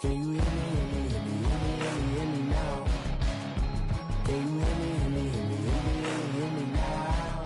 Can you hear me, hear me, hear me, hear me, hear me now? Can you hear me, hear me, hear me, hear me, hear me now?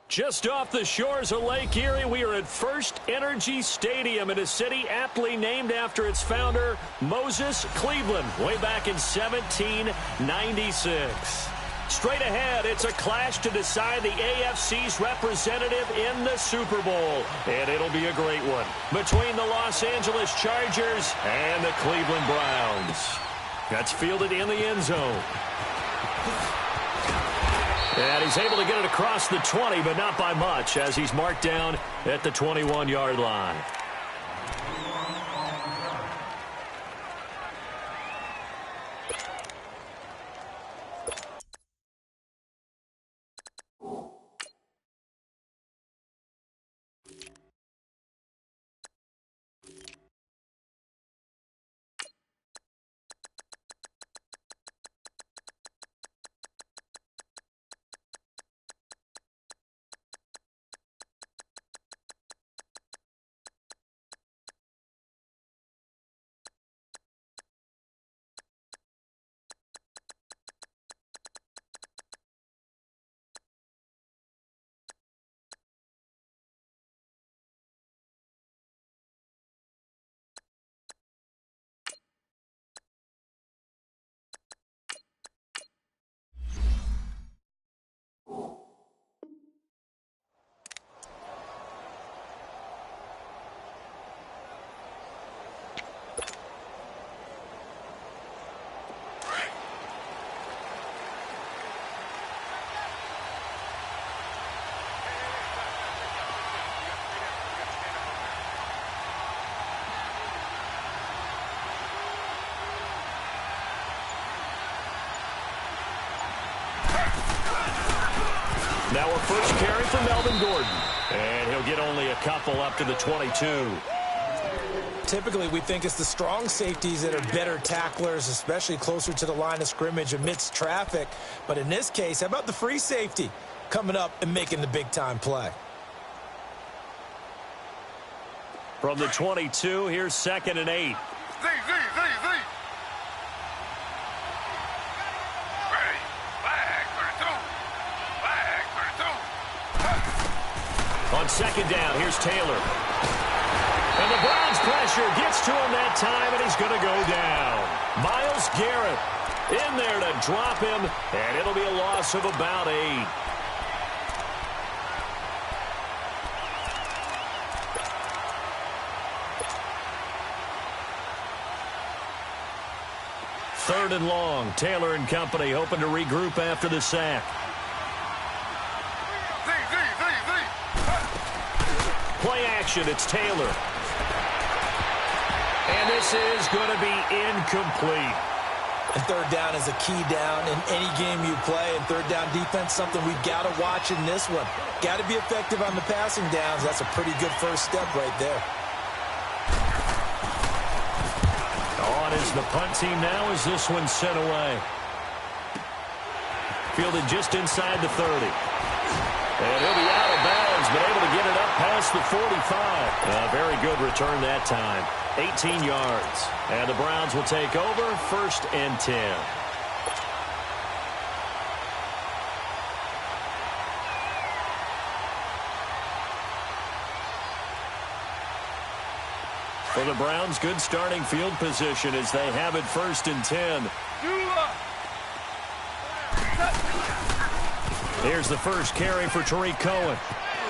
Just off the shores of Lake Erie, we are at First Energy Stadium in a city aptly named after its founder, Moses Cleveland, way back in 1796. Straight ahead, it's a clash to decide the AFC's representative in the Super Bowl. And it'll be a great one between the Los Angeles Chargers and the Cleveland Browns. That's fielded in the end zone. And he's able to get it across the 20, but not by much, as he's marked down at the 21-yard line. Now a first carry for Melvin Gordon. And he'll get only a couple up to the 22. Typically, we think it's the strong safeties that are better tacklers, especially closer to the line of scrimmage amidst traffic. But in this case, how about the free safety coming up and making the big-time play? From the 22, here's 2nd and 8. On 2nd down, here's Taylor. And the Browns pressure gets to him that time, and he's going to go down. Myles Garrett in there to drop him, and it'll be a loss of about 8. Third and long. Taylor and company hoping to regroup after the sack. Play action, it's Taylor. And this is going to be incomplete. And third down is a key down in any game you play. And third down defense, something we've got to watch in this one. Got to be effective on the passing downs. That's a pretty good first step right there. On is the punt team now as this one's sent away. Fielded just inside the 30. And he'll be out of bounds, but able to get it up past the 45. A very good return that time. 18 yards. And the Browns will take over 1st and 10. For the Browns, good starting field position as they have it 1st and 10. Here's the first carry for Tariq Cohen.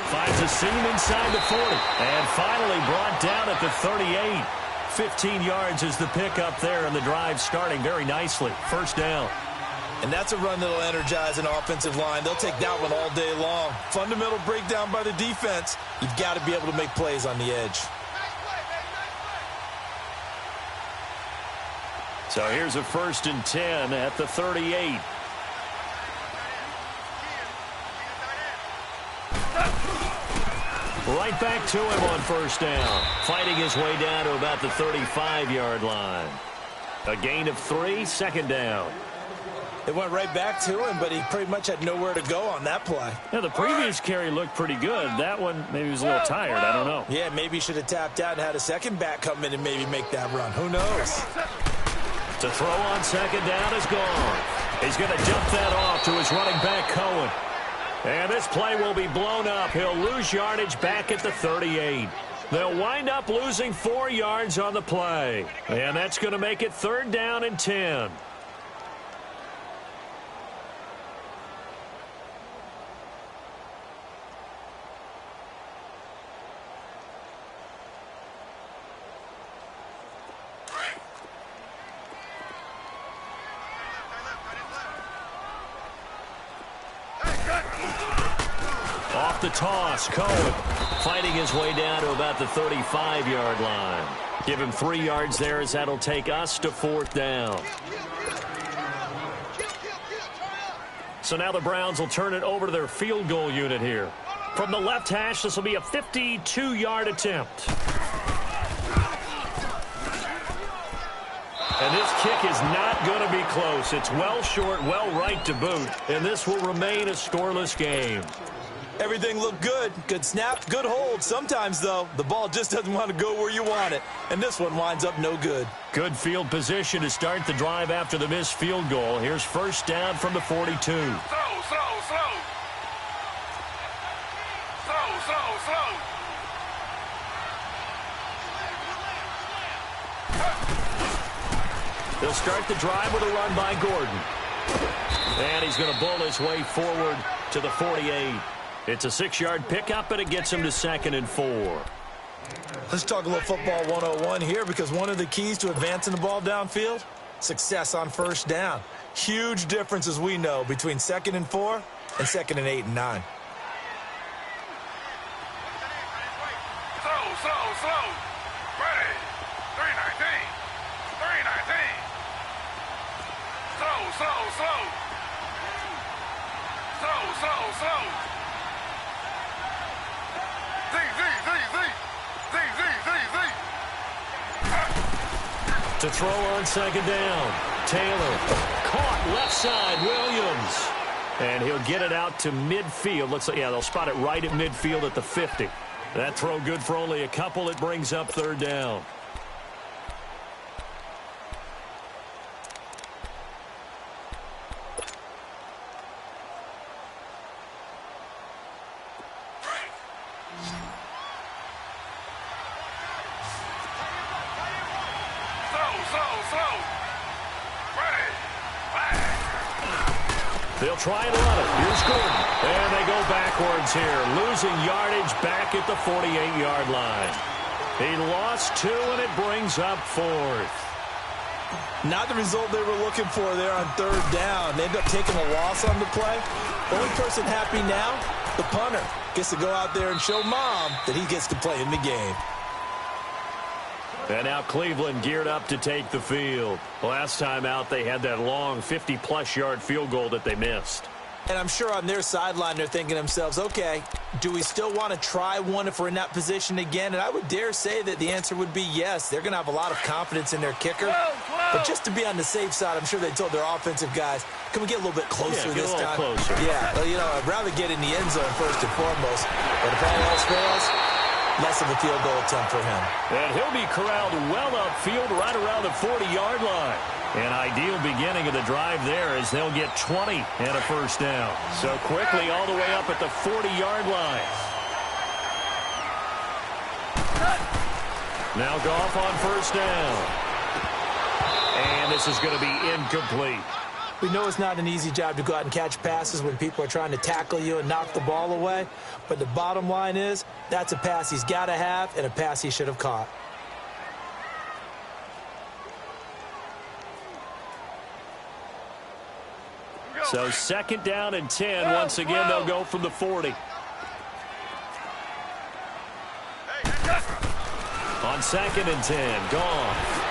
Finds a seam inside the 40. And finally brought down at the 38. 15 yards is the pickup there, and the drive starting very nicely. 1st down. And that's a run that'll energize an offensive line. They'll take that one all day long. Fundamental breakdown by the defense. You've got to be able to make plays on the edge. So here's a 1st and 10 at the 38. Right back to him on 1st down. Fighting his way down to about the 35-yard line. A gain of 3, 2nd down. It went right back to him, but he pretty much had nowhere to go on that play. Yeah, the previous carry looked pretty good. That one, maybe he was a little tired. I don't know. Yeah, maybe he should have tapped out and had a second back come in and maybe make that run. Who knows? To throw on second down is gone. He's going to dump that off to his running back, Cohen. And this play will be blown up. He'll lose yardage back at the 38. They'll wind up losing 4 yards on the play. And that's going to make it 3rd down and 10. Off the toss, Cohen fighting his way down to about the 35-yard line. Give him 3 yards there as that'll take us to 4th down. So now the Browns will turn it over to their field goal unit here. From the left hash, this will be a 52-yard attempt. And this kick is not going to be close. It's well short, well right to boot. And this will remain a scoreless game. Everything looked good. Good snap, good hold. Sometimes, though, the ball just doesn't want to go where you want it. And this one winds up no good. Good field position to start the drive after the missed field goal. Here's 1st down from the 42. Slow. They'll start the drive with a run by Gordon. And he's going to bull his way forward to the 48. It's a 6-yard pickup, and it gets him to 2nd and 4. Let's talk a little football 101 here, because one of the keys to advancing the ball downfield, success on 1st down. Huge difference, as we know, between 2nd and 4 and 2nd and 8 and 9. Slow. Ready. 319. Slow. To throw on 2nd down. Taylor caught left side. Williams. And he'll get it out to midfield. Looks like, yeah, they'll spot it right at midfield at the 50. That throw good for only a couple. It brings up 3rd down. They'll try and run it. Here's Gordon. And they go backwards here, losing yardage back at the 48-yard line. He lost 2, and it brings up 4th. Not the result they were looking for there on 3rd down. They end up taking a loss on the play. Only person happy now, the punter. Gets to go out there and show Mom that he gets to play in the game. And now Cleveland geared up to take the field. Last time out, they had that long 50-plus yard field goal that they missed. And I'm sure on their sideline they're thinking to themselves, okay, do we still want to try one if we're in that position again? And I would dare say that the answer would be yes. They're going to have a lot of confidence in their kicker. But just to be on the safe side, I'm sure they told their offensive guys, can we get a little bit closer this time? Closer. Yeah, you know, I'd rather get in the end zone first and foremost. But if all else fails, less of a field goal attempt for him. And he'll be corralled well upfield right around the 40-yard line. An ideal beginning of the drive there as they'll get 20 and a 1st down. So quickly all the way up at the 40-yard line. Now Goff on 1st down. And this is going to be incomplete. We know it's not an easy job to go out and catch passes when people are trying to tackle you and knock the ball away. But the bottom line is, that's a pass he's got to have and a pass he should have caught. So 2nd down and 10. Once again, they'll go from the 40. On 2nd and 10, Goff.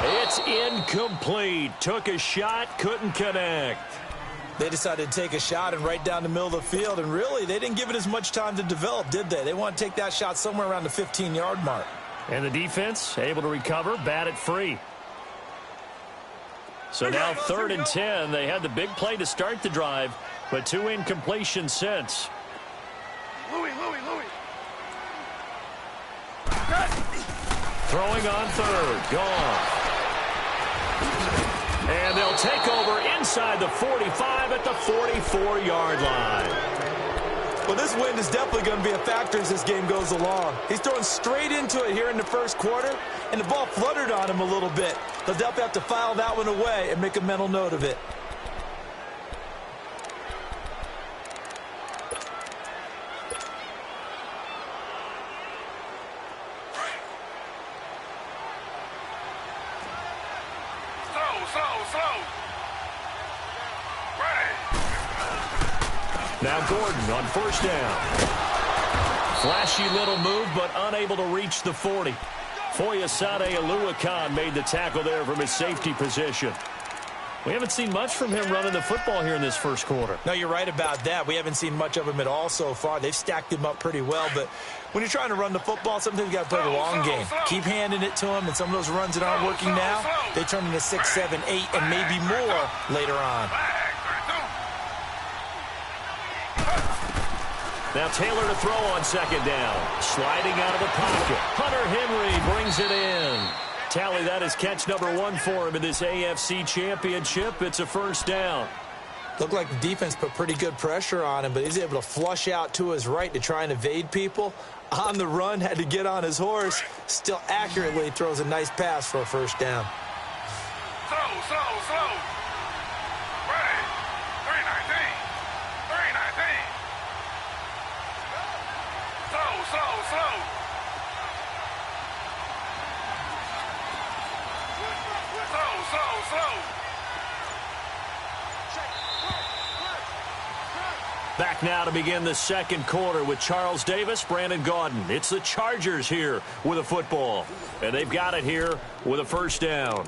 It's incomplete. Took a shot, couldn't connect. They decided to take a shot and right down the middle of the field, and really, they didn't give it as much time to develop, did they? They want to take that shot somewhere around the 15-yard mark. And the defense able to recover, bat it free. So now 3rd and 10. They had the big play to start the drive, but 2 incompletions since. Louis. Throwing on 3rd. Gone. And they'll take over inside the 45 at the 44-yard line. Well, this wind is definitely going to be a factor as this game goes along. He's throwing straight into it here in the first quarter, and the ball fluttered on him a little bit. They'll definitely have to file that one away and make a mental note of it. Slow. Ready. Now Gordon on 1st down. Flashy little move, but unable to reach the 40. Foyesade Oluwakan made the tackle there from his safety position. We haven't seen much from him running the football here in this first quarter. No, you're right about that. We haven't seen much of him at all so far. They've stacked him up pretty well, but when you're trying to run the football, sometimes you got to play the long game. Keep handing it to him, and some of those runs that aren't working now, they turn into 6, 7, 8, and maybe more later on. Now Taylor to throw on 2nd down. Sliding out of the pocket. Hunter Henry brings it in. Tally, that is catch number 1 for him in this AFC Championship. It's a 1st down. Looked like the defense put pretty good pressure on him, but he's able to flush out to his right to try and evade people. On the run, had to get on his horse. Still accurately throws a nice pass for a 1st down. Slow. Ready. 319. Slow. Back now to begin the second quarter with Charles Davis, Brandon Gaudin. It's the Chargers here with a football. And they've got it here with a 1st down.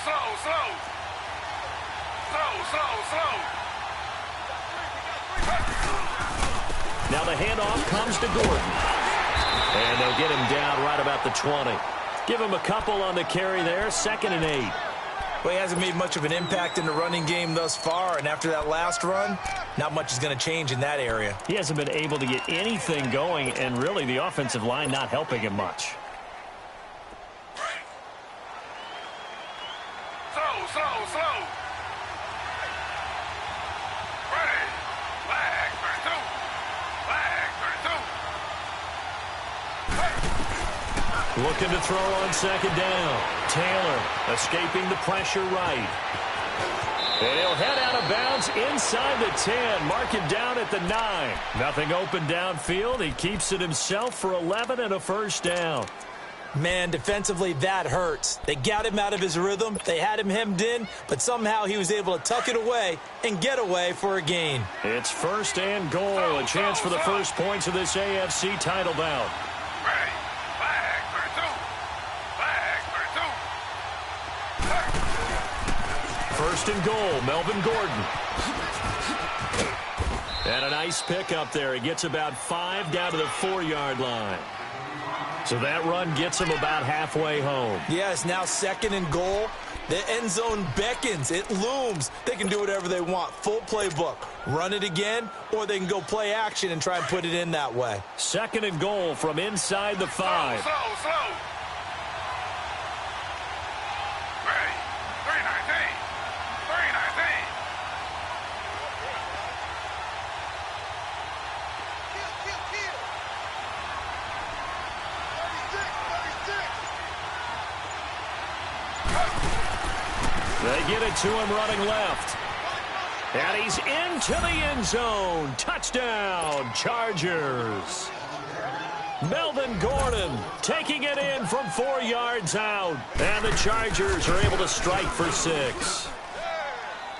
Slow. Now the handoff comes to Gordon. And they'll get him down right about the 20. Give him a couple on the carry there. 2nd and 8. Well, he hasn't made much of an impact in the running game thus far, and after that last run, not much is going to change in that area. He hasn't been able to get anything going, and really the offensive line not helping him much. Slow. Ready. Flag 32. Looking to throw on 2nd down. Taylor escaping the pressure right. And he'll head out of bounds inside the 10. Mark him down at the 9. Nothing open downfield. He keeps it himself for 11 and a 1st down. Man, defensively, that hurts. They got him out of his rhythm. They had him hemmed in, but somehow he was able to tuck it away and get away for a gain. It's 1st and goal. A chance for the first points of this AFC title bout. Ready. Flag 32. 1st and goal, Melvin Gordon. And a nice pickup there. He gets about 5 down to the 4-yard line. So that run gets him about halfway home. Yeah, it's now 2nd and goal. The end zone beckons. It looms. They can do whatever they want. Full playbook. Run it again, or they can go play action and try and put it in that way. 2nd and goal from inside the 5. Slow. Ready. 319. They get it to him running left. And he's into the end zone. Touchdown, Chargers. Melvin Gordon taking it in from 4 yards out. And the Chargers are able to strike for 6.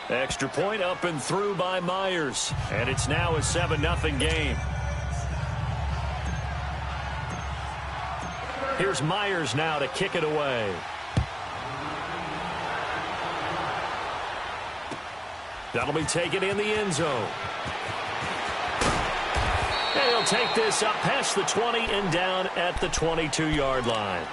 Extra point up and through by Myers. And it's now a 7-0 game. Here's Myers now to kick it away. That'll be taken in the end zone. And he'll take this up past the 20 and down at the 22-yard line.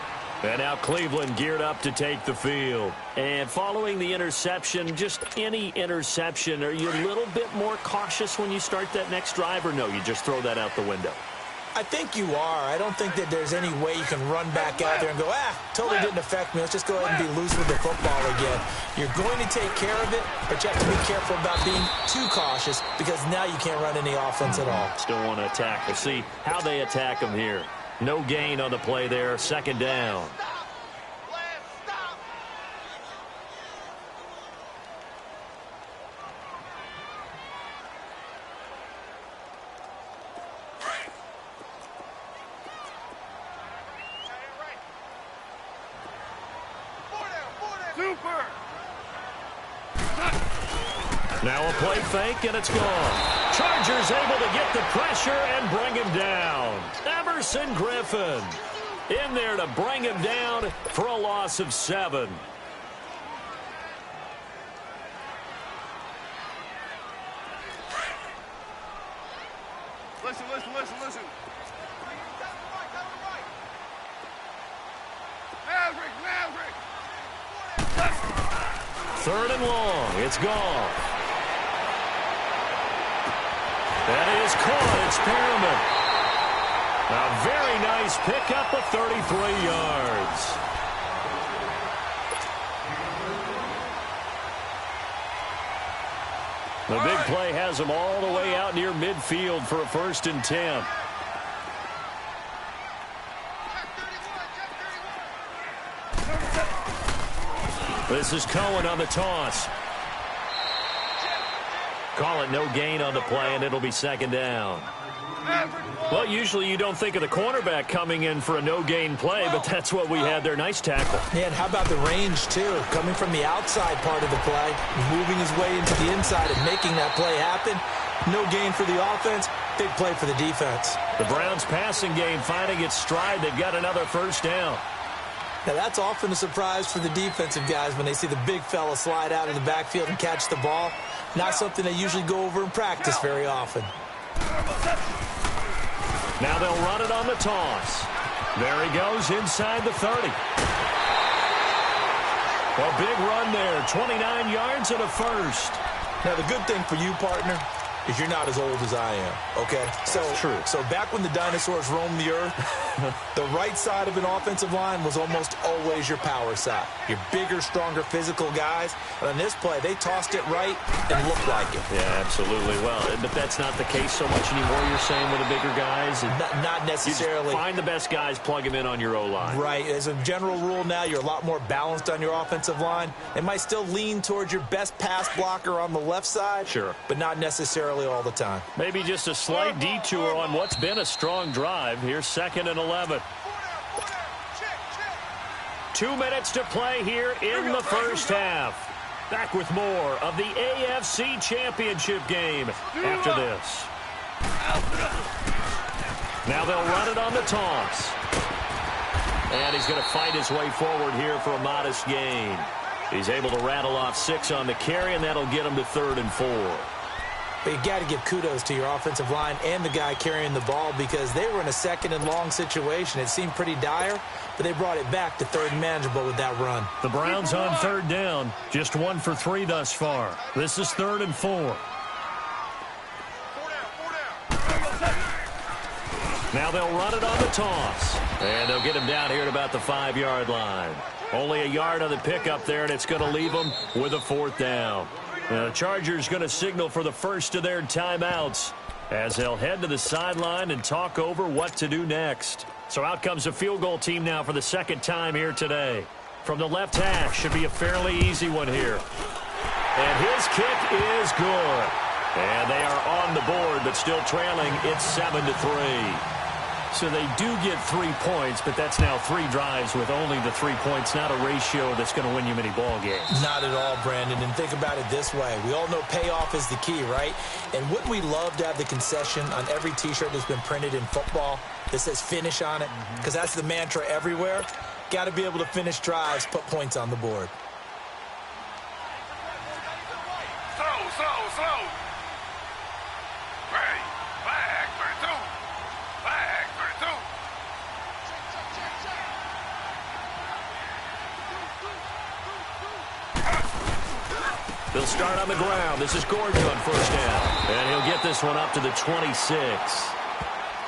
And now Cleveland geared up to take the field. And following the interception, just any interception, are you a little bit more cautious when you start that next drive, or no, you just throw that out the window? I think you are. I don't think that there's any way you can run back out there and go, totally didn't affect me. Let's just go ahead and be loose with the football again. You're going to take care of it, but you have to be careful about being too cautious because now you can't run any offense at all. Still want to attack. We'll see how they attack them here. No gain on the play there. Second down. Super. Now a play fake, and it's gone. Chargers able to get the pressure and bring him down. Everson Griffin in there to bring him down for a loss of 7. Listen. Maverick. Third and long. It's gone. That is caught. It's Perriman. A very nice pickup of 33 yards. The big play has them all the way out near midfield for a 1st and 10. This is Cohen on the toss. Call it no gain on the play, and it'll be second down. Well, usually you don't think of the cornerback coming in for a no-gain play, but that's what we had there. Nice tackle. Yeah, and how about the range, too? Coming from the outside part of the play, moving his way into the inside and making that play happen. No gain for the offense, big play for the defense. The Browns' passing game finding its stride. They've got another first down. Now, that's often a surprise for the defensive guys when they see the big fella slide out of the backfield and catch the ball. Not something they usually go over in practice very often. Now they'll run it on the toss. There he goes inside the 30. A big run there, 29 yards and a first. Now, the good thing for you, partner, is you're not as old as I am, okay? That's true. So back when the dinosaurs roamed the earth, the right side of an offensive line was almost always your power side. Your bigger, stronger, physical guys. And on this play, they tossed it right and looked like it. Yeah, absolutely. Well, but that's not the case so much anymore, you're saying, with the bigger guys? Not necessarily. You just find the best guys, plug them in on your O-line. Right. As a general rule now, you're a lot more balanced on your offensive line. It might still lean towards your best pass blocker on the left side. Sure. But not necessarily all the time. Maybe just a slight detour on what's been a strong drive. Here's 2nd and 11. 2 minutes to play here in the first half. Back with more of the AFC Championship game after this. Now they'll run it on the toss. And he's going to fight his way forward here for a modest gain. He's able to rattle off 6 on the carry, and that'll get him to 3rd and 4. But you got to give kudos to your offensive line and the guy carrying the ball because they were in a 2nd and long situation. It seemed pretty dire, but they brought it back to 3rd and manageable with that run. The Browns on 3rd down, just 1 for 3 thus far. This is 3rd and 4. Now they'll run it on the toss. And they'll get him down here at about the 5-yard line. Only a yard on the pickup there, and it's going to leave them with a 4th down. The Chargers going to signal for the first of their timeouts as they'll head to the sideline and talk over what to do next. So out comes a field goal team now for the 2nd time here today. From the left hash, should be a fairly easy one here. And his kick is good. And they are on the board, but still trailing. It's 7-3. So they do get 3 points, but that's now 3 drives with only the 3 points, not a ratio that's going to win you many ball games. Not at all, Brandon. And think about it this way. We all know payoff is the key, right? And wouldn't we love to have the concession on every T-shirt that's been printed in football that says finish on it? Because that's the mantra everywhere. Got to be able to finish drives, put points on the board. Slow. Ready, flag, 32. He'll start on the ground. This is Gordon on first down. And he'll get this one up to the 26.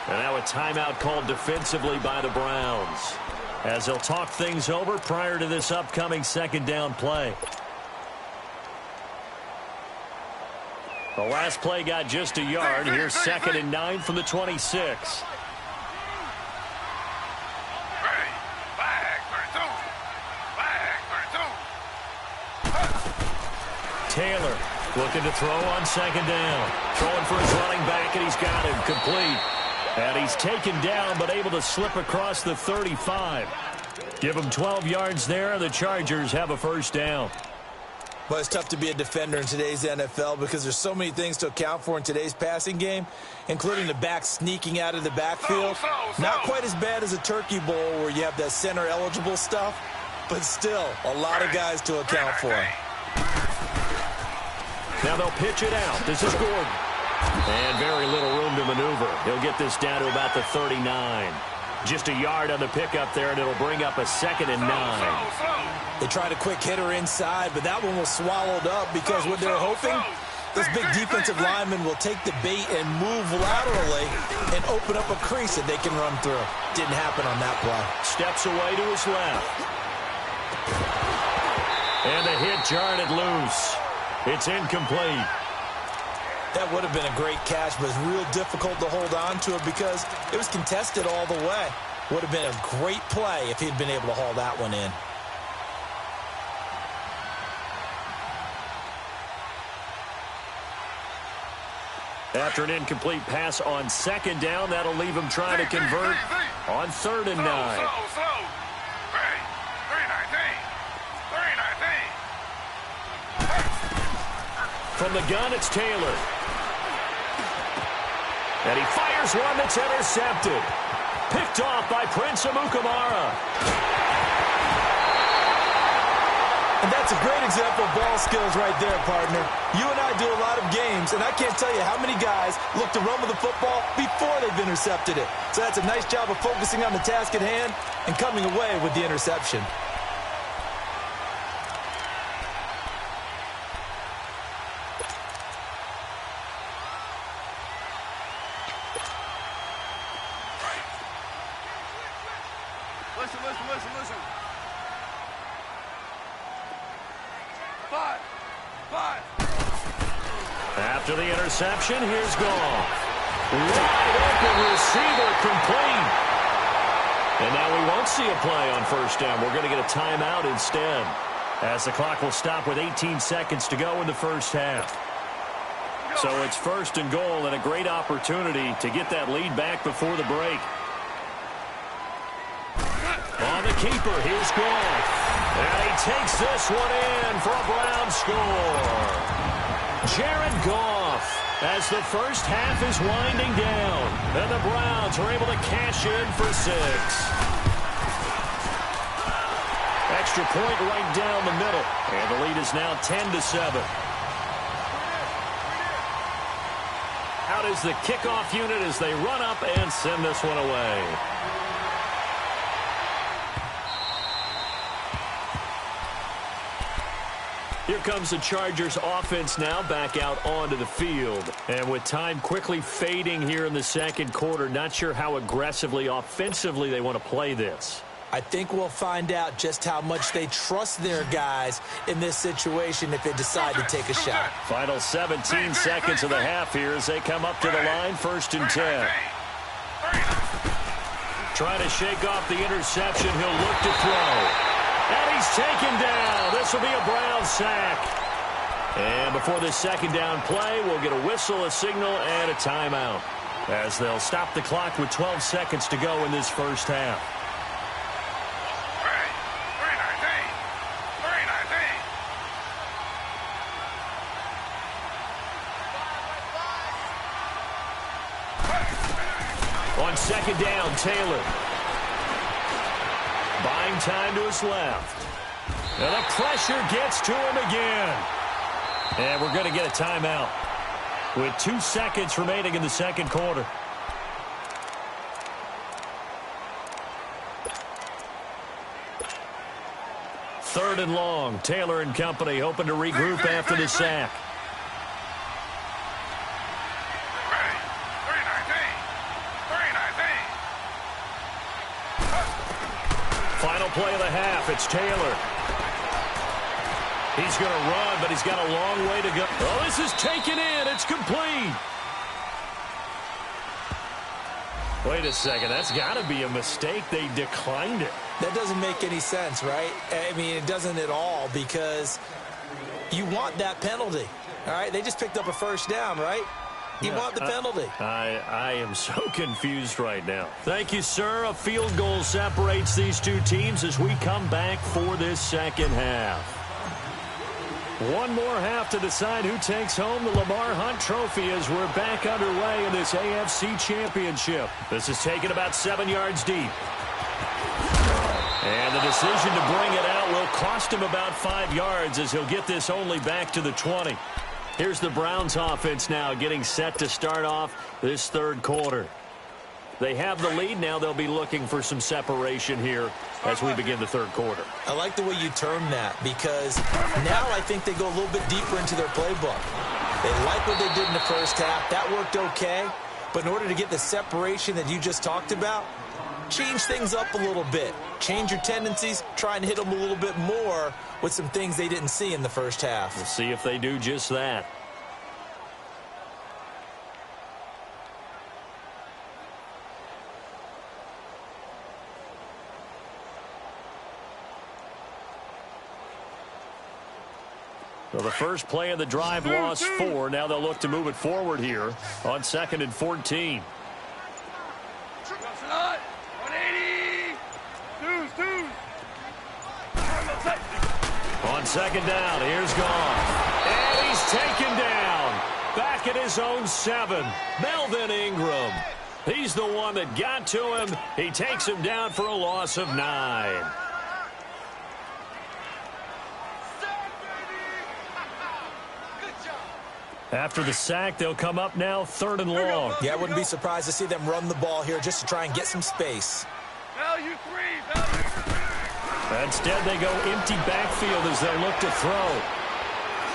And now a timeout called defensively by the Browns, as they'll talk things over prior to this upcoming second down play. The last play got just a yard. Here's 2nd and 9 from the 26. Taylor looking to throw on 2nd down. Throwing for his running back, and he's got him complete. And he's taken down, but able to slip across the 35. Give him 12 yards there, and the Chargers have a first down. Well, it's tough to be a defender in today's NFL because there's so many things to account for in today's passing game, including the back sneaking out of the backfield. Not quite as bad as a turkey bowl where you have that center-eligible stuff, but still a lot of guys to account for. Now they'll pitch it out. This is Gordon. And very little room to maneuver. He'll get this down to about the 39. Just a yard on the pickup there, and it'll bring up a 2nd and 9. They tried a quick hitter inside, but that one was swallowed up because what they're hoping, this big defensive lineman will take the bait and move laterally and open up a crease that they can run through. Didn't happen on that play. Steps away to his left. And the hit jarred it loose. It's incomplete. That would have been a great catch, but it's real difficult to hold on to it because it was contested all the way. Would have been a great play if he'd been able to haul that one in. After an incomplete pass on 2nd down, that'll leave him trying to convert on 3rd and 9. From the gun, it's Taylor. And he fires one that's intercepted. Picked off by Prince Amukamara. And that's a great example of ball skills right there, partner. You and I do a lot of games, and I can't tell you how many guys look to run with the football before they've intercepted it. So that's a nice job of focusing on the task at hand and coming away with the interception. Listen. 5. After the interception, here's Goff. Wide open receiver complete. And now we won't see a play on first down. We're going to get a timeout instead, as the clock will stop with 18 seconds to go in the first half. So it's 1st and goal, and a great opportunity to get that lead back before the break. On the keeper, here's Goff. And he takes this one in for a Brown score. Jared Goff, as the first half is winding down, and the Browns are able to cash in for 6. Extra point right down the middle, and the lead is now 10-7. Out is the kickoff unit as they run up and send this one away. Here comes the Chargers offense now back out onto the field. And with time quickly fading here in the second quarter, not sure how aggressively, offensively they want to play this. I think we'll find out just how much they trust their guys in this situation if they decide to take a shot. Final 17 seconds of the half here as they come up to the line, 1st and 10. Trying to shake off the interception. He'll look to throw. And he's taken down. This will be a Brown sack. And before this second down play, we'll get a whistle, a signal, and a timeout, as they'll stop the clock with 12 seconds to go in this first half. 3:19. On 2nd down, Taylor. Buying time to his left. And the pressure gets to him again. And we're going to get a timeout with 2 seconds remaining in the second quarter. 3rd and long. Taylor and company hoping to regroup after the sack. Final play of the half. It's Taylor. He's going to run, but he's got a long way to go. Oh, this is taken in. It's complete. Wait a second. That's got to be a mistake. They declined it. That doesn't make any sense, right? I mean, it doesn't at all, because you want that penalty. All right? They just picked up a first down, right? You want the penalty. I am so confused right now. Thank you, sir. A field goal separates these two teams as we come back for this second half. One more half to decide who takes home the Lamar Hunt Trophy as we're back underway in this AFC Championship. This is taken about 7 yards deep. And the decision to bring it out will cost him about 5 yards as he'll get this only back to the 20. Here's the Browns offense now getting set to start off this third quarter. They have the lead. Now they'll be looking for some separation here as we begin the third quarter. I like the way you term that, because now I think they go a little bit deeper into their playbook. They like what they did in the first half. That worked okay. But in order to get the separation that you just talked about, change things up a little bit. Change your tendencies. Try and hit them a little bit more with some things they didn't see in the first half. We'll see if they do just that. So the first play of the drive lost 4. Now they'll look to move it forward here on 2nd and 14. 180. On 2nd down, here's gone. And he's taken down. Back at his own 7. Melvin Ingram. He's the one that got to him. He takes him down for a loss of 9. After the sack, they'll come up now 3rd and long. Yeah, I wouldn't be surprised to see them run the ball here just to try and get some space. Value 3. Instead, they go empty backfield as they look to throw.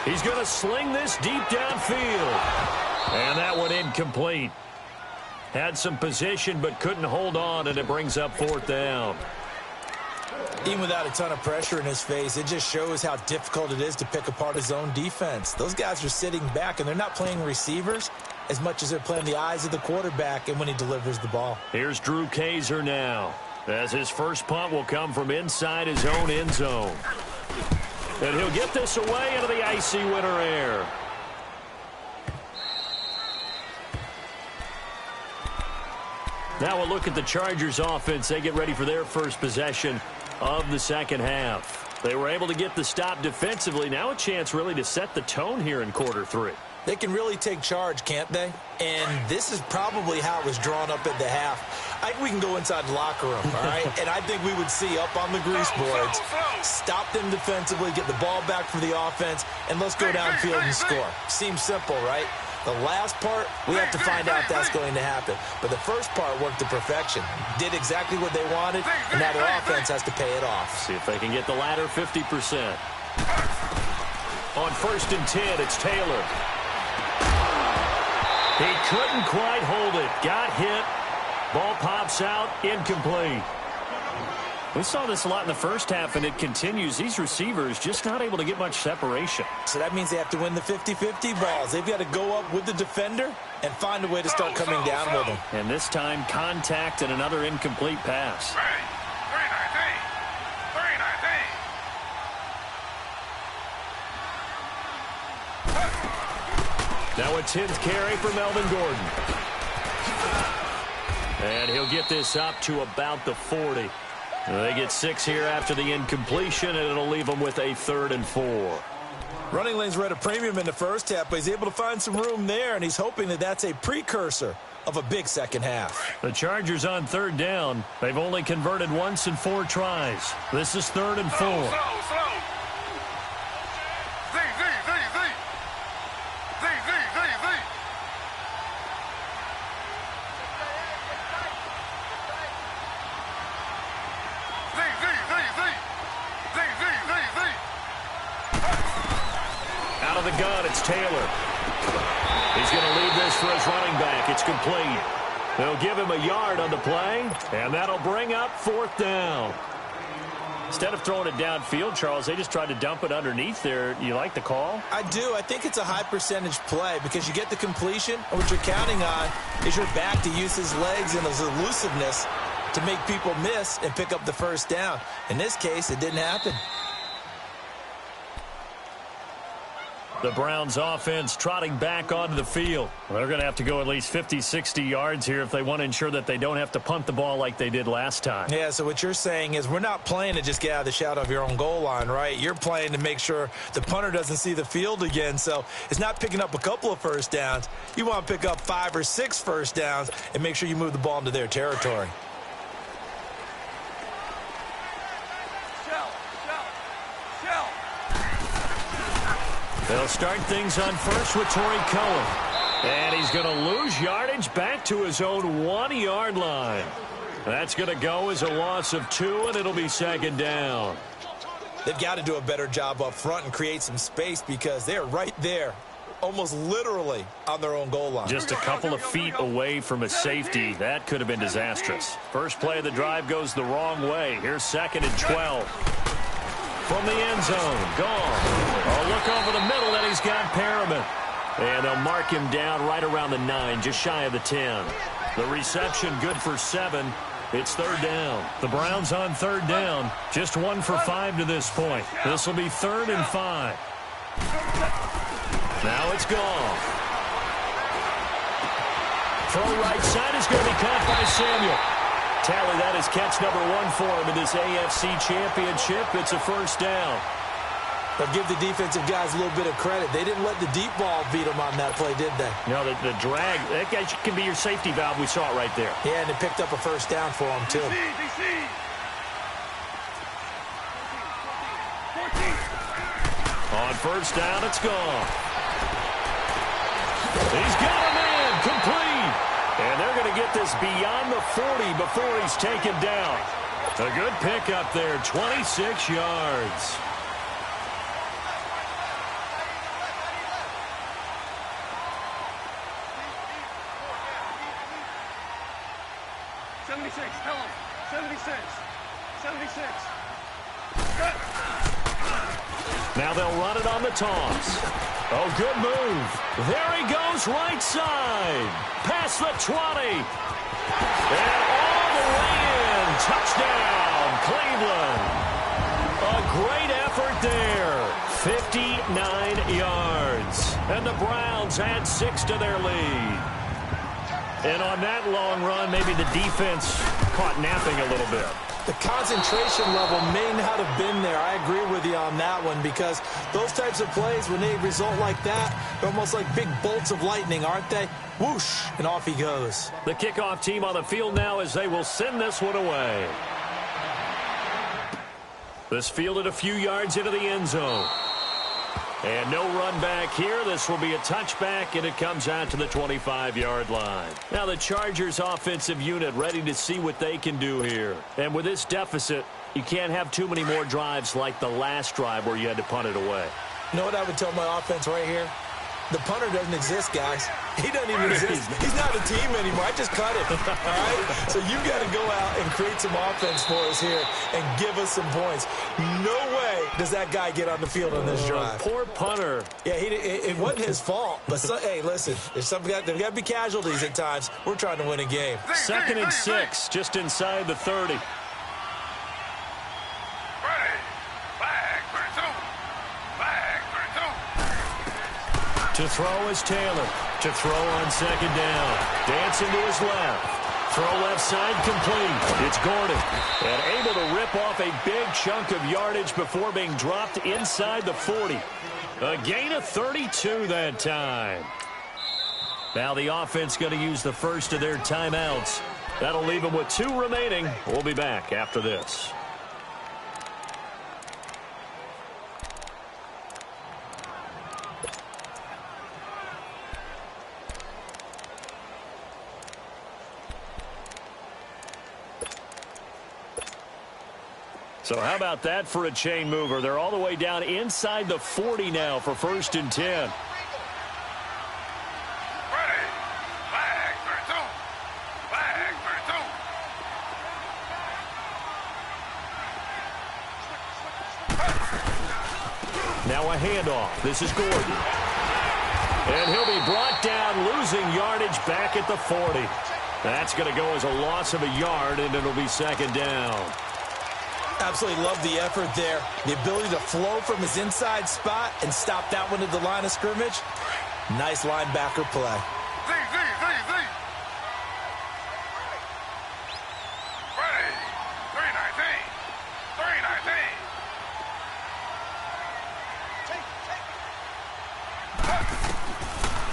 He's going to sling this deep downfield. And that one incomplete. Had some position but couldn't hold on, and it brings up 4th down. Even without a ton of pressure in his face, it just shows how difficult it is to pick apart his own defense. Those guys are sitting back, and they're not playing receivers as much as they're playing the eyes of the quarterback and when he delivers the ball. Here's Drew Kaiser now, as his first punt will come from inside his own end zone. And he'll get this away into the icy winter air. Now we'll look at the Chargers offense. They get ready for their first possession of the second half. They were able to get the stop defensively. Now a chance really to set the tone here in quarter 3. They can really take charge, can't they? And this is probably how it was drawn up at the half. I think we can go inside the locker room, all right? And I think we would see up on the grease boards, stop them defensively, get the ball back for the offense, and let's go downfield and score. Seems simple, right? The last part, we have to find out if that's going to happen. But the first part worked to perfection. Did exactly what they wanted, and now their offense has to pay it off. See if they can get the latter 50%. On 1st and 10, it's Taylor. He couldn't quite hold it. Got hit. Ball pops out. Incomplete. We saw this a lot in the first half, and it continues. These receivers just not able to get much separation. So that means they have to win the 50-50 balls. They've got to go up with the defender and find a way to start coming down with them. And this time, contact and another incomplete pass. 319. Now a 10th carry for Melvin Gordon. And he'll get this up to about the 40. They get 6 here after the incompletion, and it'll leave them with a 3rd and 4. Running lanes were at a premium in the first half, but he's able to find some room there, and he's hoping that that's a precursor of a big second half. The Chargers on 3rd down. They've only converted once in 4 tries. This is 3rd and 4. Slow. Z. gun. It's Taylor. He's going to leave this for his running back. It's complete. They'll give him a yard on the play, and that'll bring up 4th down. Instead of throwing it downfield, Charles, they just tried to dump it underneath there. You like the call? I do. I think it's a high percentage play because you get the completion, and what you're counting on is your back to use his legs and his elusiveness to make people miss and pick up the 1st down. In this case, it didn't happen. The Browns offense trotting back onto the field. They're going to have to go at least 50, 60 yards here if they want to ensure that they don't have to punt the ball like they did last time. Yeah, so what you're saying is we're not playing to just get out of the shadow of your own goal line, right? You're playing to make sure the punter doesn't see the field again. So it's not picking up a couple of 1st downs. You want to pick up 5 or 6 1st downs and make sure you move the ball into their territory. They'll start things on first with Torrey Cohen. And he's going to lose yardage back to his own 1-yard line. That's going to go as a loss of 2, and it'll be 2nd down. They've got to do a better job up front and create some space because they're right there, almost literally on their own goal line. Just a couple of feet away from a safety. That could have been disastrous. First play of the drive goes the wrong way. Here's 2nd and 12. From the end zone, gone. Oh, look over the middle, and he's got Perriman. And they'll mark him down right around the 9, just shy of the 10. The reception good for 7. It's 3rd down. The Browns on 3rd down. Just 1 for 5 to this point. This will be 3rd and 5. Now it's gone. Throw right side is going to be caught by Samuel. Tally, that is catch number 1 for him in this AFC Championship. It's a 1st down. But give the defensive guys a little bit of credit. They didn't let the deep ball beat them on that play, did they? No, the drag, that guy can be your safety valve. We saw it right there. Yeah, and it picked up a 1st down for him, too. On 1st down, it's gone. He's got him in, complete. And they're going to get this beyond the 40 before he's taken down. A good pickup there, 26 yards. Tell him. 76. 76. Now they'll run it on the toss. Oh, good move. There he goes, right side. Past the 20. And all the way in. Touchdown, Cleveland. A great effort there. 59 yards. And the Browns add 6 to their lead. And on that long run, maybe the defense caught napping a little bit. The concentration level may not have been there. I agree with you on that one because those types of plays, when they result like that, they're almost like big bolts of lightning, aren't they? Whoosh, and off he goes. The kickoff team on the field now as they will send this one away. This fielded a few yards into the end zone. And no run back here. This will be a touchback, and it comes out to the 25-yard line. Now the Chargers offensive unit ready to see what they can do here. And with this deficit, you can't have too many more drives like the last drive where you had to punt it away. You know what I would tell my offense right here? The punter doesn't exist, guys. He doesn't even exist. He's not a team anymore. I just cut him. All right? So you got to go out and create some offense for us here and give us some points. No way does that guy get on the field on this drive. Poor punter. Yeah, it wasn't his fault. But, hey, listen, there's got to be casualties at times. We're trying to win a game. 2nd and 6, just inside the 30. To throw is Taylor. To throw on 2nd down. Dancing to his left. Throw left side complete. It's Gordon. And able to rip off a big chunk of yardage before being dropped inside the 40. A gain of 32 that time. Now the offense going to use the first of their timeouts. That'll leave them with 2 remaining. We'll be back after this. So how about that for a chain mover? They're all the way down inside the 40 now for 1st and 10. Now a handoff. This is Gordon. And he'll be brought down, losing yardage back at the 40. That's going to go as a loss of a yard, and it'll be 2nd down. Absolutely love the effort there. The ability to flow from his inside spot and stop that one at the line of scrimmage. Nice linebacker play.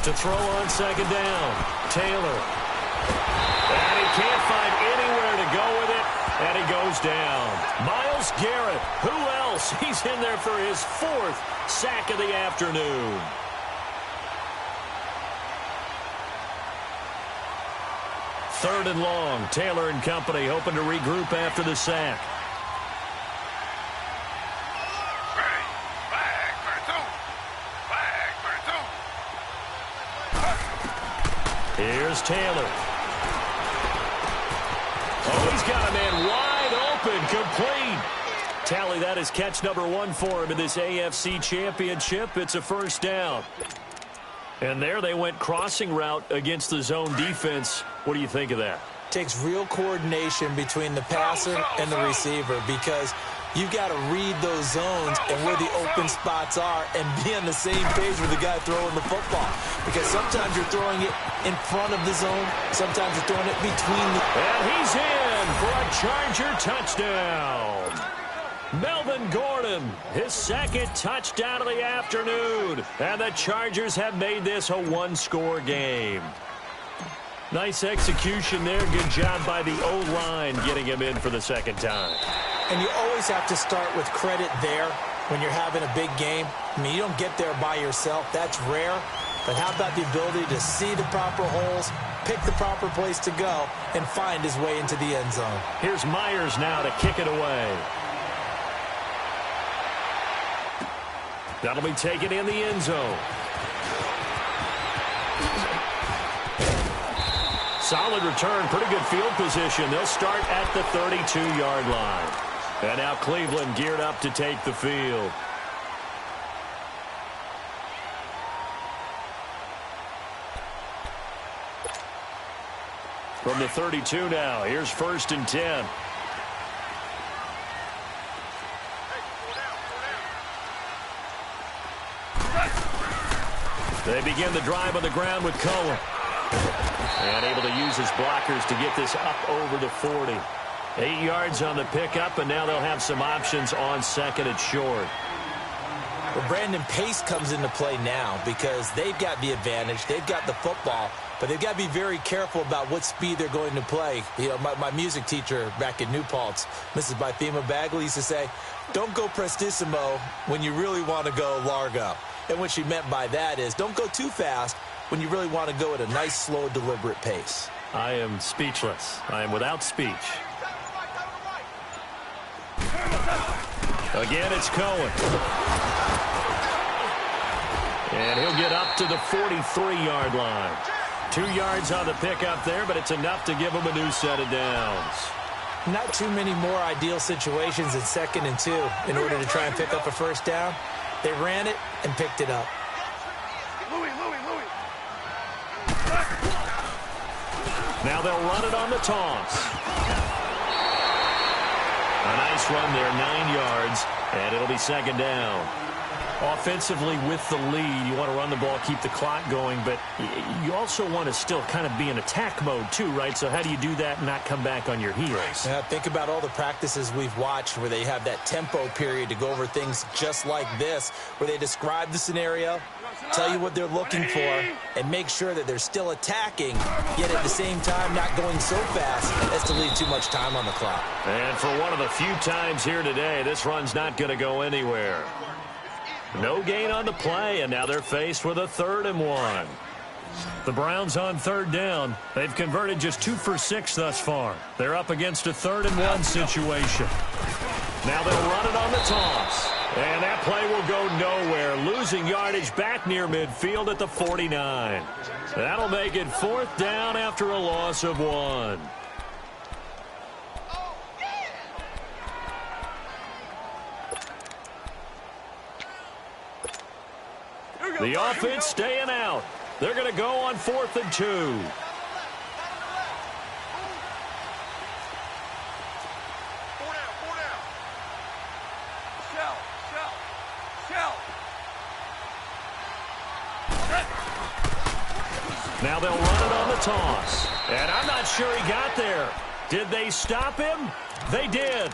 To throw on 2nd down, Taylor. And he can't find anywhere to go with it, and he goes down. Myles Garrett, who else? He's in there for his 4th sack of the afternoon. Third and long, Taylor and company hoping to regroup after the sack. Here's Taylor. Oh, he's got a man wide open, complete. Tally, that is catch number 1 for him in this AFC Championship. It's a 1st down. And there they went crossing route against the zone defense. What do you think of that? Takes real coordination between the passer and the receiver, because you've got to read those zones and where the open spots are and be on the same page with the guy throwing the football. Because sometimes you're throwing it in front of the zone, sometimes you're throwing it between the... And he's in for a Charger touchdown. Melvin Gordon, his 2nd touchdown of the afternoon. And the Chargers have made this a 1-score game. Nice execution there. Good job by the O-line getting him in for the 2nd time. And you always have to start with credit there when you're having a big game. I mean, you don't get there by yourself. That's rare. But how about the ability to see the proper holes, pick the proper place to go, and find his way into the end zone? Here's Myers now to kick it away. That'll be taken in the end zone. Solid return, pretty good field position. They'll start at the 32-yard line. And now Cleveland geared up to take the field. From the 32 now, here's 1st and 10. They begin the drive on the ground with Cohen. And able to use his blockers to get this up over the 40. 8 yards on the pickup, and now they'll have some options on 2nd and short. Well, Brandon, pace comes into play now because they've got the advantage. They've got the football, but they've got to be very careful about what speed they're going to play. You know, my music teacher back in New Paltz, Mrs. Bythema Bagley, used to say, don't go prestissimo when you really want to go largo. And what she meant by that is don't go too fast when you really want to go at a nice, slow, deliberate pace. I am speechless. I am without speech. Again, it's Cohen. And he'll get up to the 43-yard line. 2 yards on the pickup there, but it's enough to give him a new set of downs. Not too many more ideal situations in 2nd and 2 in order to try and pick up a 1st down. They ran it and picked it up. Now they'll run it on the toss. A nice run there, 9 yards, and it'll be 2nd down. Offensively with the lead, you want to run the ball, keep the clock going, but you also want to still kind of be in attack mode too, right? So how do you do that and not come back on your heels? Yeah, think about all the practices we've watched where they have that tempo period to go over things just like this, where they describe the scenario, tell you what they're looking for, and make sure that they're still attacking, yet at the same time not going so fast as to leave too much time on the clock. And for one of the few times here today, this run's not going to go anywhere. No gain on the play, and now they're faced with a 3rd and 1. The Browns on 3rd down. They've converted just 2 for 6 thus far. They're up against a 3rd and 1 situation. Now they'll run it on the toss. And that play will go nowhere, losing yardage back near midfield at the 49. That'll make it 4th down after a loss of 1. The offense staying out. They're going to go on 4th and 2. 4 down, 4 down. Shell. Now they'll run it on the toss. And I'm not sure he got there. Did they stop him? They did.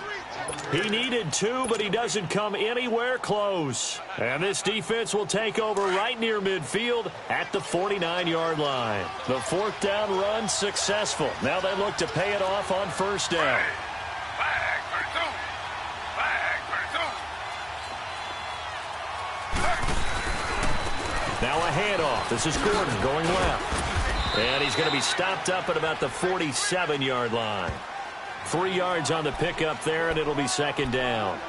He needed 2, but he doesn't come anywhere close. And this defense will take over right near midfield at the 49-yard line. The 4th down run successful. Now they look to pay it off on 1st down. Now a handoff. This is Gordon going left. And he's going to be stopped up at about the 47-yard line. 3 yards on the pickup there, and it'll be 2nd down.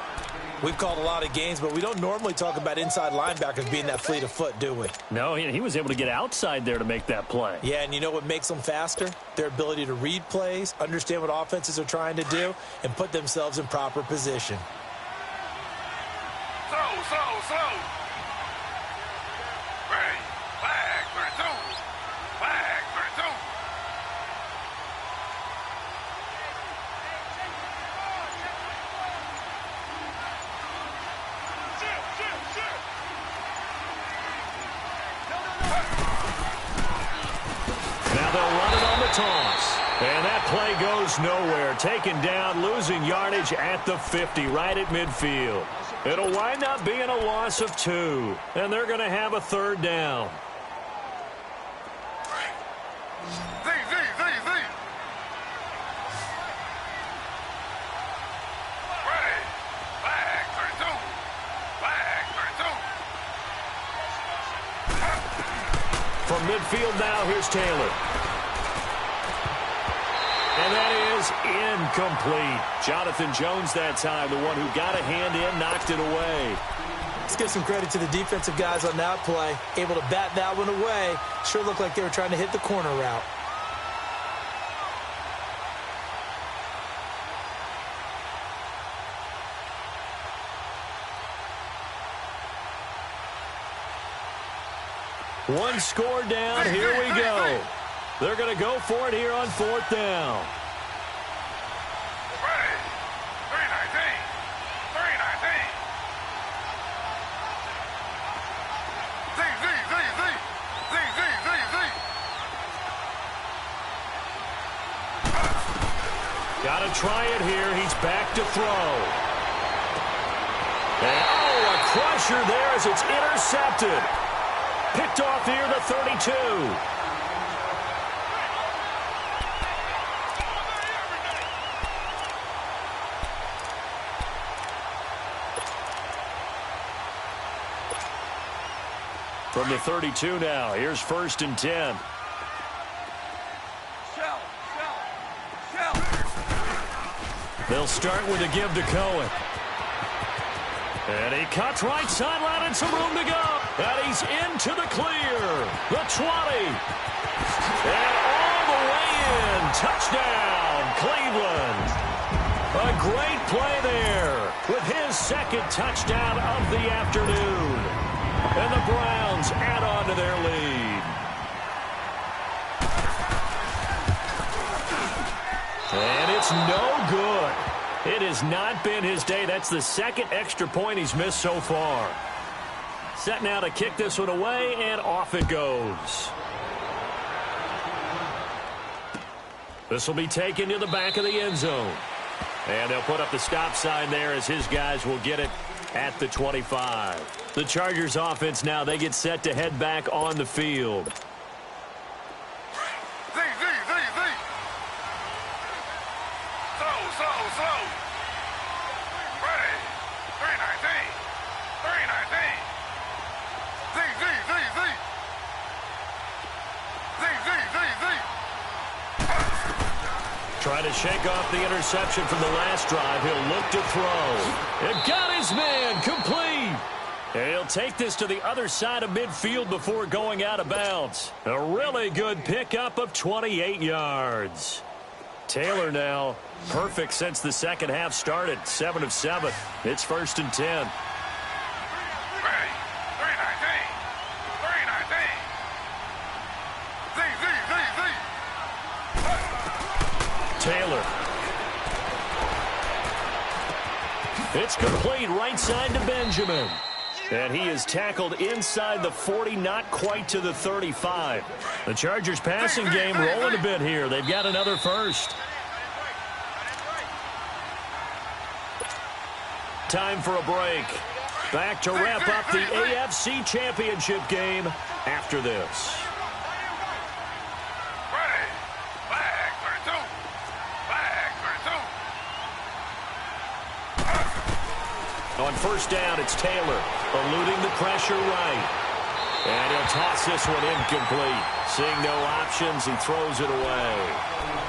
We've called a lot of games, but we don't normally talk about inside linebackers being that fleet of foot, do we? No, he was able to get outside there to make that play. Yeah, and you know what makes them faster? Their ability to read plays, understand what offenses are trying to do, and put themselves in proper position. Slow. Ready. Flag for 2. Flag for 2. Now they'll run it on the toss. And that play goes nowhere. Taken down, losing yardage at the 50, right at midfield. It'll wind up being a loss of 2. And they're going to have a 3rd down. Z. Ready. Flag for 2. Flag for 2. From midfield now, here's Taylor. And that is incomplete. Jonathan Jones that time, the one who got a hand in, knocked it away. Let's give some credit to the defensive guys on that play. Able to bat that one away. Sure looked like they were trying to hit the corner route. One score down. Here we go. They're going to go for it here on 4th down. Ready. 319. Z. Got to try it here. He's back to throw. And, a crusher there as it's intercepted. Picked off near the 32. From the 32 now, here's 1st and 10. Shell. They'll start with a give to Cohen. And he cuts right sideline and some room to go. And he's into the clear. The 20. And all the way in. Touchdown, Cleveland. A great play there with his 2nd touchdown of the afternoon. And the Browns add on to their lead. And it's no good. It has not been his day. That's the 2nd extra point he's missed so far. Set now to kick this one away, and off it goes. This will be taken to the back of the end zone. And they'll put up the stop sign there as his guys will get it at the 25. The Chargers offense now, they get set to head back on the field. Slow. Ready. 319. Z. Trying to shake off the interception from the last drive. He'll look to throw. It got his man complete. And he'll take this to the other side of midfield before going out of bounds. A really good pickup of 28 yards. Taylor now perfect since the second half started. 7 of 7. It's 1st and 10. Taylor. It's complete right side to Benjamin. And he is tackled inside the 40, not quite to the 35. The Chargers passing game rolling a bit here. They've got another first. Time for a break. Back to wrap up the AFC Championship game after this. On 1st down, it's Taylor, eluding the pressure right. And he'll toss this one incomplete. Seeing no options, he throws it away.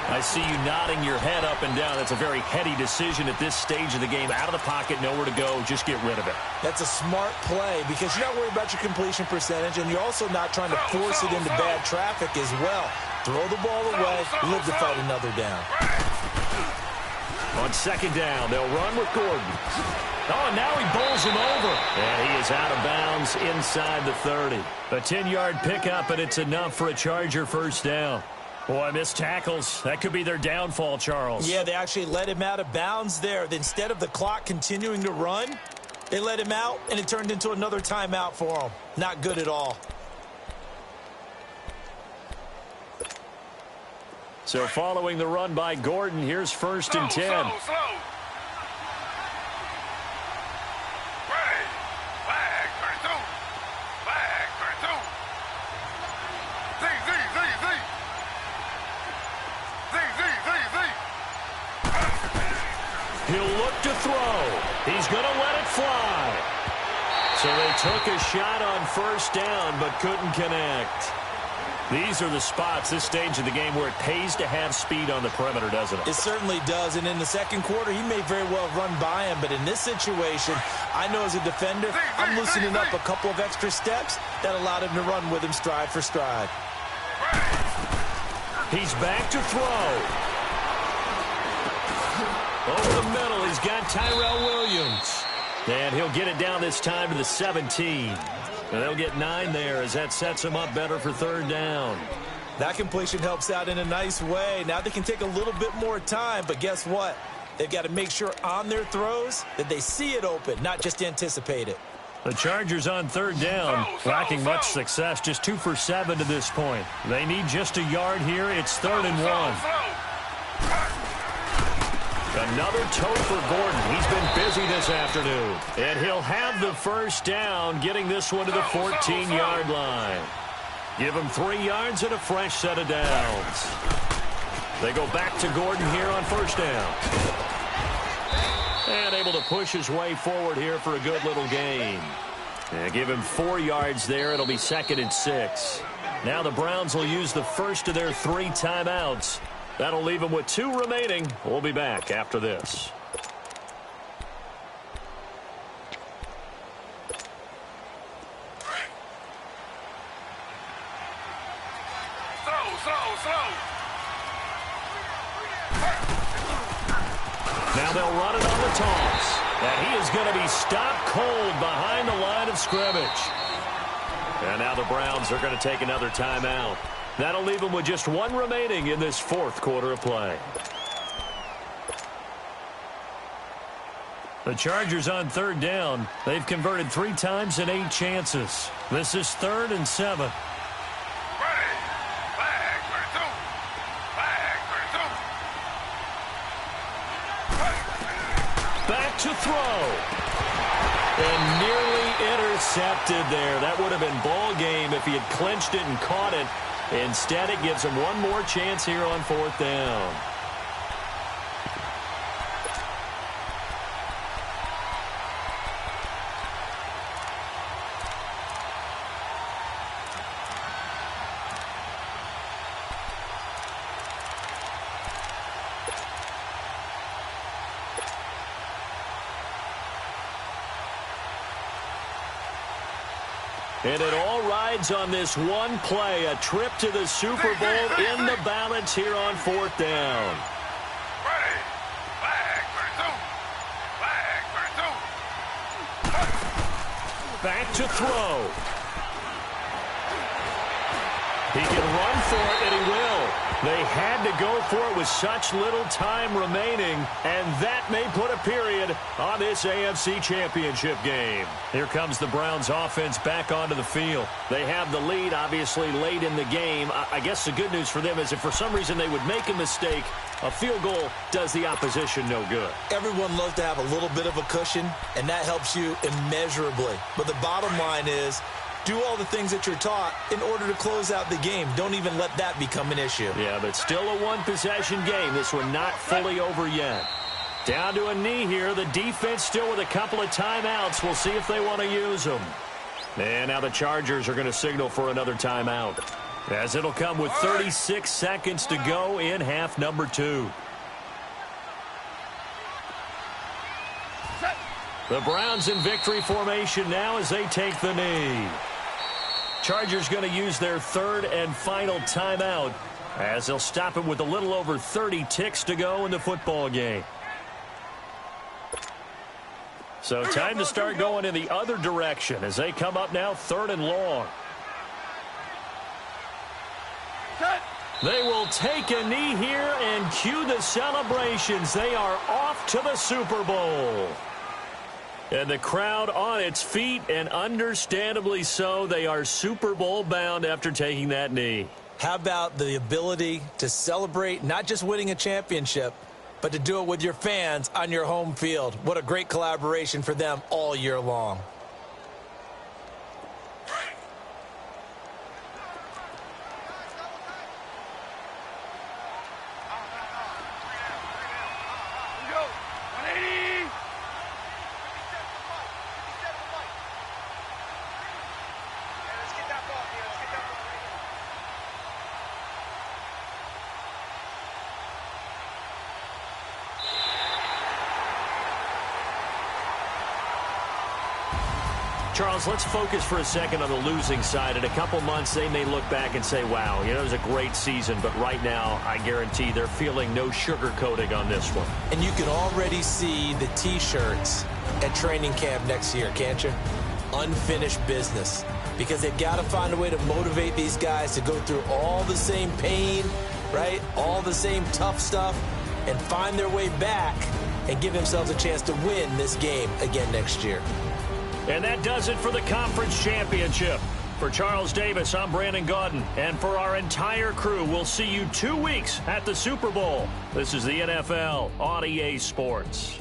I see you nodding your head up and down. That's a very heady decision at this stage of the game. Out of the pocket, nowhere to go, just get rid of it. That's a smart play because you're not worried about your completion percentage, and you're also not trying to force it into bad traffic as well. Throw the ball away, live to fight another down. On 2nd down, they'll run with Gordon. Oh, now he bowls him over. And he is out of bounds inside the 30. A 10-yard pickup, and it's enough for a Charger 1st down. Boy, missed tackles. That could be their downfall, Charles. Yeah, they actually let him out of bounds there. Instead of the clock continuing to run, they let him out, and it turned into another timeout for him. Not good at all. So following the run by Gordon, here's 1st and 10. He'll look to throw. He's going to let it fly. So they took a shot on 1st down but couldn't connect. These are the spots, this stage of the game, where it pays to have speed on the perimeter, doesn't it? It certainly does, and in the second quarter, he may very well run by him, but in this situation, I know as a defender, I'm loosening up a couple of extra steps that allowed him to run with him stride for stride. He's back to throw. Over the middle, he's got Tyrell Williams. And he'll get it down this time to the 17. And they'll get 9 there as that sets them up better for 3rd down. That completion helps out in a nice way. Now they can take a little bit more time, but guess what? They've got to make sure on their throws that they see it open, not just anticipate it. The Chargers on 3rd down, lacking much success, just 2 for 7 to this point. They need just a yard here. It's 3rd and 1. Another toe for Gordon. He's been busy this afternoon. And he'll have the 1st down, getting this one to the 14-yard line. Give him 3 yards and a fresh set of downs. They go back to Gordon here on 1st down. And able to push his way forward here for a good little gain. And give him 4 yards there. It'll be 2nd and 6. Now the Browns will use the first of their 3 timeouts. That'll leave them with 2 remaining. We'll be back after this. Slow. Now they'll run it on the toss. And he is going to be stopped cold behind the line of scrimmage. And now the Browns are going to take another timeout. That'll leave them with just 1 remaining in this 4th quarter of play. The Chargers on 3rd down. They've converted 3 times in 8 chances. This is 3rd and 7. Back to throw. And nearly intercepted there. That would have been ball game if he had clinched it and caught it. Instead, it gives him 1 more chance here on 4th down. And it all rides on this one play, a trip to the Super Bowl in the balance here on 4th down. Ready. Flag for two. Flag for two. Back to throw. He can run for it, and he will. They had to go for it with such little time remaining, and that may put a period on this AFC Championship game. Here comes the Browns offense back onto the field. They have the lead, obviously, late in the game. I guess the good news for them is if for some reason they would make a mistake, a field goal does the opposition no good. Everyone loves to have a little bit of a cushion, and that helps you immeasurably. But the bottom line is, do all the things that you're taught in order to close out the game. Don't even let that become an issue. Yeah, but still a one-possession game. This one not fully over yet. Down to a knee here. The defense still with a couple of timeouts. We'll see if they want to use them. And now the Chargers are going to signal for another timeout, as it'll come with 36 seconds to go in half number 2. The Browns in victory formation now as they take the knee. Chargers going to use their 3rd and final timeout as they'll stop it with a little over 30 ticks to go in the football game. So time to start going in the other direction as they come up now 3rd and long. They will take a knee here and cue the celebrations. They are off to the Super Bowl. And the crowd on its feet, and understandably so. They are Super Bowl bound after taking that knee. How about the ability to celebrate not just winning a championship, but to do it with your fans on your home field? What a great collaboration for them all year long. Charles, let's focus for a second on the losing side. In a couple months, they may look back and say, wow, it was a great season. But right now, I guarantee they're feeling no sugarcoating on this one. And you can already see the T-shirts at training camp next year, can't you? Unfinished business. Because they've got to find a way to motivate these guys to go through all the same pain, right? All the same tough stuff, and find their way back and give themselves a chance to win this game again next year. And that does it for the conference championship. For Charles Davis, I'm Brandon Gaudin. And for our entire crew, we'll see you 2 weeks at the Super Bowl. This is the NFL on EA Sports.